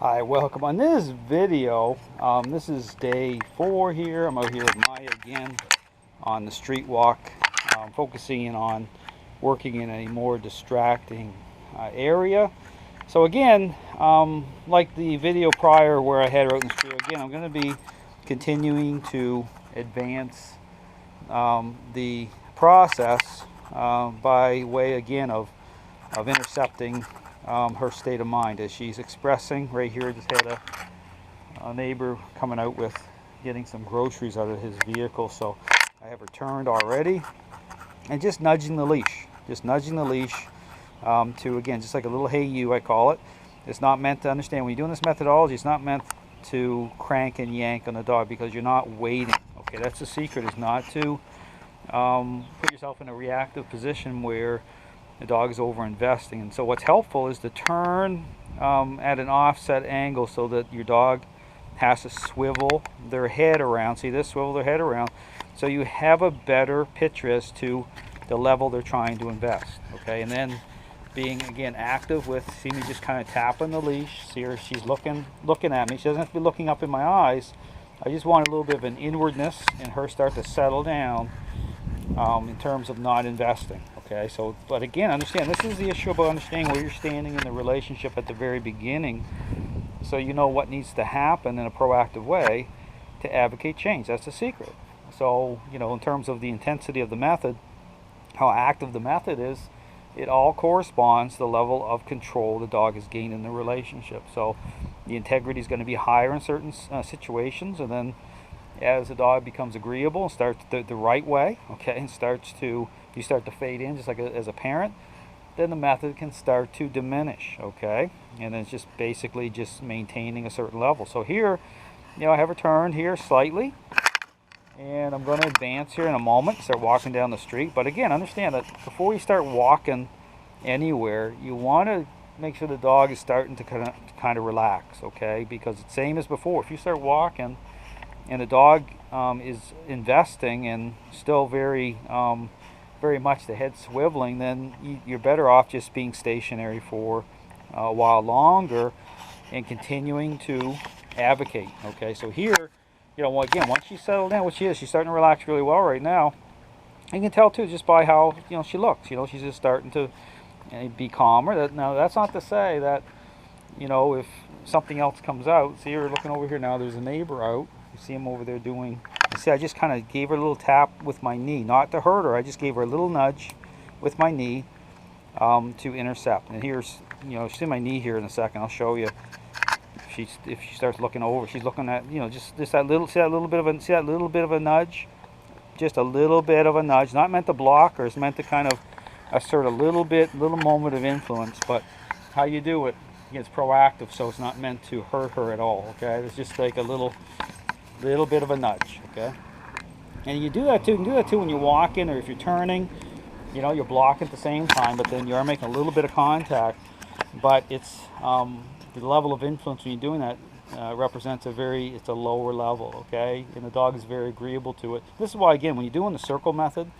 Hi, welcome. On this video, this is day 4 here. I'm out here with Maya again on the street walk, focusing in on working in a more distracting area. So again, like the video prior where I had her out in the street, again, I'm going to be continuing to advance the process by way again of intercepting her state of mind as she's expressing. Right here, I just had a neighbor coming out with getting some groceries out of his vehicle, so I have her turned already and just nudging the leash, to, again, just like a little hey you, I call it. It's not meant to, understand, when you're doing this methodology, it's not meant to crank and yank on the dog because you're not waiting. Okay, that's the secret, is not to put yourself in a reactive position where the dog is over investing. And so what's helpful is to turn at an offset angle so that your dog has to swivel their head around. See this? Swivel their head around, so you have a better picture as to the level they're trying to invest. Okay, and then being again active with, see me just kind of tapping the leash. See her, she's looking at me. She doesn't have to be looking up in my eyes. I just want a little bit of an inwardness and her start to settle down in terms of not investing. Okay, so, but again, understand, this is the issue about understanding where you're standing in the relationship at the very beginning, so you know what needs to happen in a proactive way to advocate change. That's the secret. So, you know, in terms of the intensity of the method, how active the method is, it all corresponds to the level of control the dog has gained in the relationship. So the integrity is going to be higher in certain situations, and then as the dog becomes agreeable and starts the right way, okay, and you start to fade in just like as a parent, then the method can start to diminish, okay, and then it's just basically just maintaining a certain level. So here, you know, I have her turned here slightly, and I'm going to advance here in a moment, start walking down the street. But again, understand that before you start walking anywhere, you want to make sure the dog is starting to kind of relax, okay, because it's same as before. If you start walking and the dog is investing and still very much the head swiveling, then you're better off just being stationary for a while longer and continuing to advocate. Okay, so here, you know, again, once she's settled down, what she is, she's starting to relax really well right now. You can tell too just by how, you know, she looks. You know, she's just starting to be calmer. Now that's not to say that, you know, if something else comes out. See her looking over here now. There's a neighbor out. You see him over there doing. See, I just kind of gave her a little tap with my knee, not to hurt her. I just gave her a little nudge with my knee to intercept. And here's, you know, see my knee here in a second. I'll show you. If she starts looking over, she's looking at, you know, just that little, see that little bit of a nudge, just a little bit of a nudge. Not meant to block her. It's meant to kind of assert a little moment of influence. But how you do it, it's proactive, so it's not meant to hurt her at all. Okay, it's just like a little bit of a nudge. Okay, and you do that too. You can do that too when you're walking or if you're turning. You know, you're blocking at the same time, but then you are making a little bit of contact. But it's the level of influence when you're doing that represents it's a lower level. Okay, and the dog is very agreeable to it. This is why, again, when you're doing the circle method,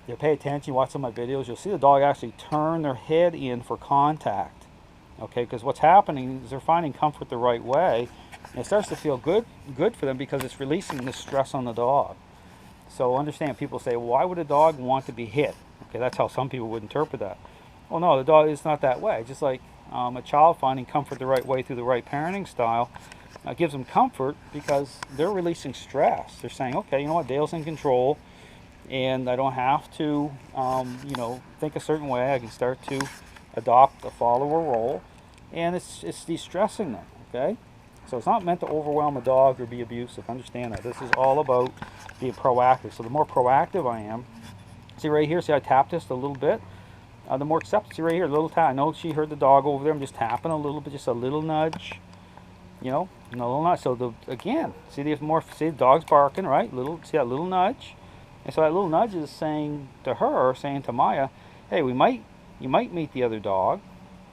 you pay attention. You watch some of my videos. You'll see the dog actually turn their head in for contact. Okay, because what's happening is they're finding comfort the right way, and it starts to feel good for them because it's releasing the stress on the dog. So understand, people say, why would a dog want to be hit? Okay, that's how some people would interpret that. Well, no, the dog is not that way. Just like a child finding comfort the right way through the right parenting style gives them comfort because they're releasing stress. They're saying, okay, you know what, Dale's in control, and I don't have to, you know, think a certain way. I can start to adopt a follower role, and it's de-stressing them. Okay, so it's not meant to overwhelm a dog or be abusive. Understand that. This is all about being proactive. So the more proactive I am, see right here, see I tapped just a little bit, the more acceptance. See right here, a little tap. I know she heard the dog over there. I'm just tapping a little bit, just a little nudge, you know, a little nudge. So again, see the dog's barking, right? See that little nudge, and so that little nudge is saying to Maya, hey, you might meet the other dog.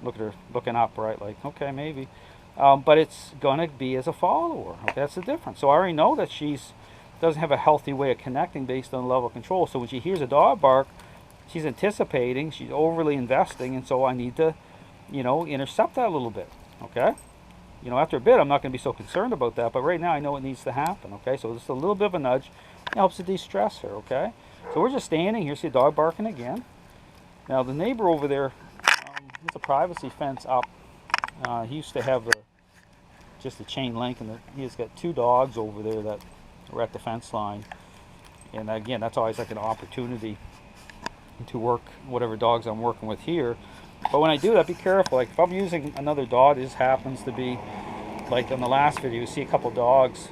Look at her looking up, right? Like, okay, maybe. But it's going to be as a follower. Okay, that's the difference. So I already know that doesn't have a healthy way of connecting based on the level of control. So when she hears a dog bark, she's anticipating, she's overly investing, and so I need to, you know, intercept that a little bit. Okay? You know, after a bit, I'm not going to be so concerned about that, but right now I know it needs to happen, okay? So just a little bit of a nudge. It helps to de-stress her, okay? So we're just standing here, see a dog barking again. Now the neighbor over there, there's a privacy fence up. He used to have just a chain link, and he's got 2 dogs over there that are at the fence line. And again, that's always like an opportunity to work whatever dogs I'm working with here. But when I do that, be careful. Like if I'm using another dog, this happens to be, like in the last video, you see a couple dogs.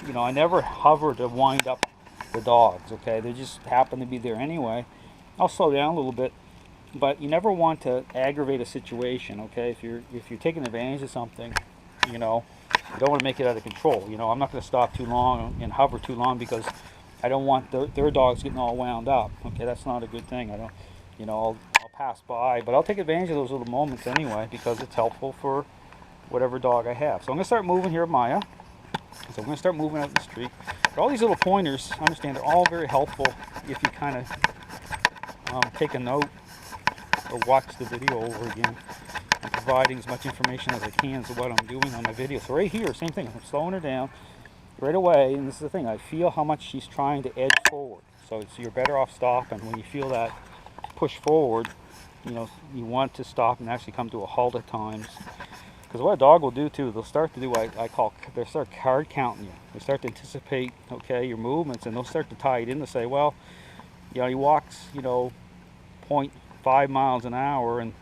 You know, I never hover to wind up the dogs, okay? They just happen to be there anyway. I'll slow down a little bit, but you never want to aggravate a situation, okay? If you're taking advantage of something, you know, you don't want to make it out of control. You know, I'm not going to stop too long and hover too long because I don't want their dogs getting all wound up. Okay, that's not a good thing. I don't, you know, I'll pass by, but I'll take advantage of those little moments anyway because it's helpful for whatever dog I have. So I'm going to start moving here, Maya. So I'm going to start moving out in the street. But all these little pointers, I understand, they're all very helpful if you kind of take a note or watch the video over again. I'm providing as much information as I can as to what I'm doing on my video. So right here, same thing. I'm slowing her down right away, and this is the thing. I feel how much she's trying to edge forward. So you're better off stopping when you feel that push forward. You know, you want to stop and actually come to a halt at times. Because what a dog will do too, they'll start to do what they'll start card counting you. They start to anticipate, okay, your movements, and they'll start to tie it in to say, well, you know, he walks, you know, 0.5 miles an hour and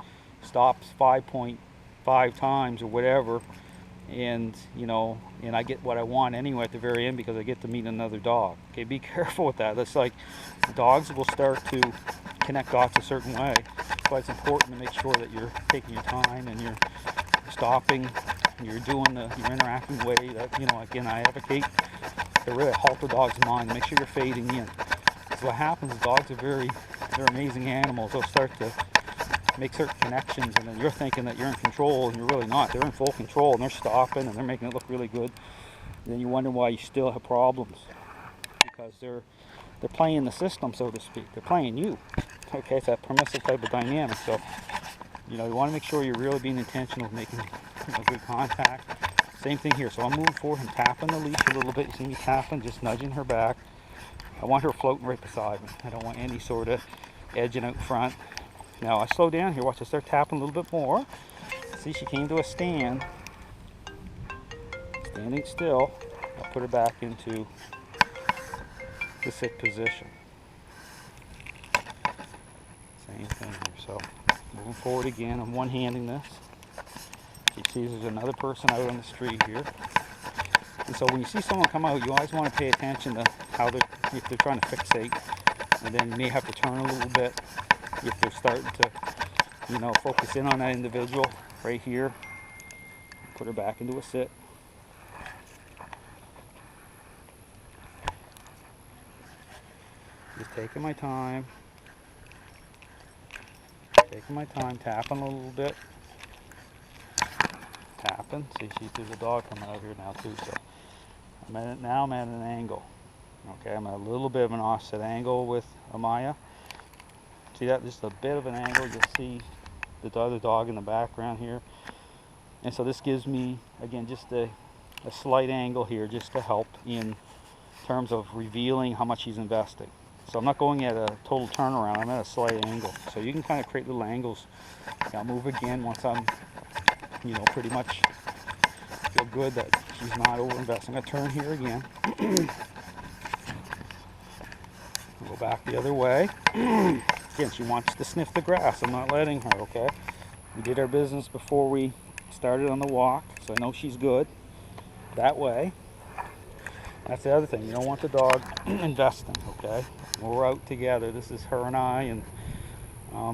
stops 5.5 times or whatever, and you know, and I get what I want anyway at the very end because I get to meet another dog. Okay, be careful with that. That's like dogs will start to connect dots a certain way. That's why it's important to make sure that you're taking your time and you're stopping, you're interacting the way that, you know, again, I advocate to really halt the dog's mind, make sure you're fading in. So what happens is dogs are they're amazing animals. They'll start to make certain connections, and then you're thinking that you're in control, and you're really not. They're in full control, and they're stopping, and they're making it look really good. And then you wonder why you still have problems, because they're playing the system, so to speak. They're playing you. Okay, it's that permissive type of dynamic. So, you know, you want to make sure you're really being intentional with making, you know, good contact. Same thing here. So I'm moving forward and tapping the leash a little bit. You see me tapping, just nudging her back. I want her floating right beside me. I don't want any sort of edging out front. Now I slow down here. Watch, I start tapping a little bit more. See, she came to a stand. Standing still. I'll put her back into the sit position. Same thing here. So moving forward again. I'm one-handing this. She sees there's another person out on the street here. And so when you see someone come out, you always want to pay attention to how if they're trying to fixate, and then you may have to turn a little bit if they're starting to, you know, focus in on that individual right here. Put her back into a sit. Just taking my time, tapping a little bit. Tapping. See, there's a dog coming out here now too. So I'm at an angle. Okay, I'm at a little bit of an offset angle with Amaya. See that? Just a bit of an angle. You'll see the other dog in the background here. And so this gives me, again, just a slight angle here just to help in terms of revealing how much he's investing. So I'm not going at a total turnaround. I'm at a slight angle. So you can kind of create little angles. I'll move again once I'm, you know, pretty much feel good that she's not over-investing. I'm going to turn here again. Go back the other way. Again, she wants to sniff the grass. I'm not letting her, okay? We did our business before we started on the walk, so I know she's good that way. That's the other thing. You don't want the dog investing, okay? When we're out together, this is her and I, and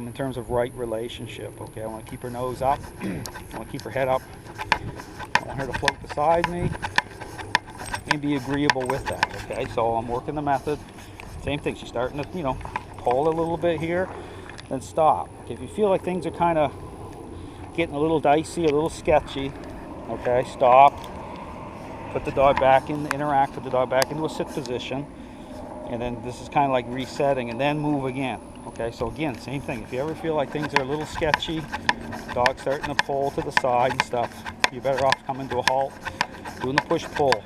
in terms of right relationship, okay? I want to keep her nose up. I want to keep her head up. I want her to float beside me and be agreeable with that, okay? So I'm working the method. Same thing. She's starting to, you know, pull a little bit here, then stop. Okay, if you feel like things are kind of getting a little dicey, a little sketchy, okay, stop. Put the dog back in, interact with the dog back into a sit position, and then this is kind of like resetting, and then move again. Okay, so again, same thing. If you ever feel like things are a little sketchy, Dog's starting to pull to the side and stuff. You're better off coming to a halt, doing the push-pull.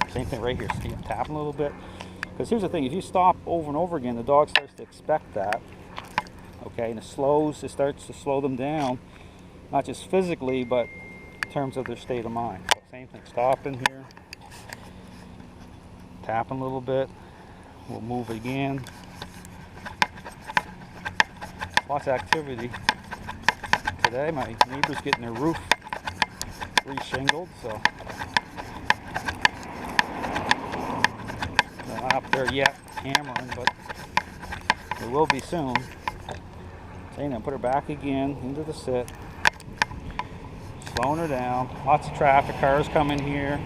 Same thing right here. See, I'm tapping a little bit. Because here's the thing, if you stop over and over again, the dog starts to expect that. Okay, and it starts to slow them down, not just physically, but in terms of their state of mind. So same thing, stopping here, tapping a little bit, we'll move again. Lots of activity today. My neighbor's getting their roof re-shingled, so they're not up there yet hammering, but they will be soon. Okay, now put her back again into the sit. Slowing her down. Lots of traffic, cars coming here.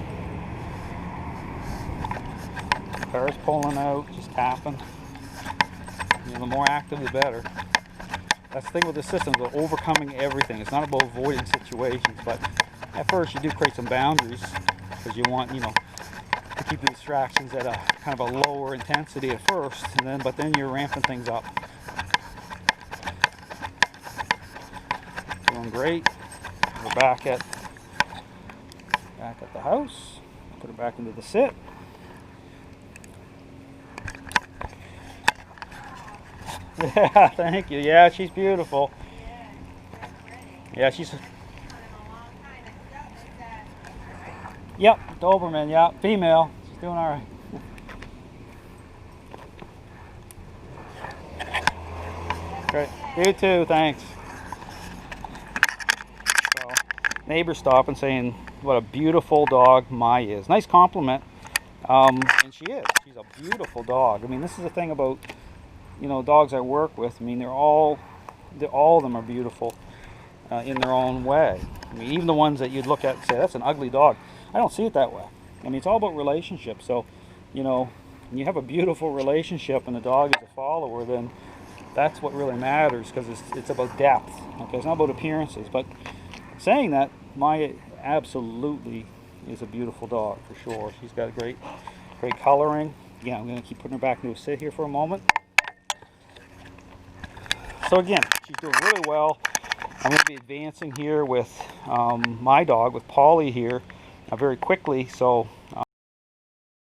Cars pulling out, just tapping. You know, the more active, the better. That's the thing with the system, about overcoming everything. It's not about avoiding situations, but at first you do create some boundaries because you want, you know, to keep the distractions at a kind of a lower intensity at first, and but then you're ramping things up. Doing great. We're back at the house. Put her back into the sit. Yeah, thank you. Yeah, she's beautiful. Yeah, she's. Yep, Doberman. Yeah, female. She's doing all right. Great. You too. Thanks. So, neighbor stopping saying what a beautiful dog Mai is. Nice compliment. And she is. She's a beautiful dog. I mean, this is the thing about, you know, dogs I work with. I mean, all of them are beautiful in their own way. I mean, even the ones that you'd look at and say, that's an ugly dog. I don't see it that way. I mean, it's all about relationships. So, you know, when you have a beautiful relationship and the dog is a follower, then that's what really matters, because it's about depth. Okay, it's not about appearances. But saying that, Maya absolutely is a beautiful dog for sure. She's got great coloring. Yeah, I'm going to keep putting her back into a sit here for a moment. So again, she's doing really well. I'm going to be advancing here with my dog, with Polly here, very quickly. So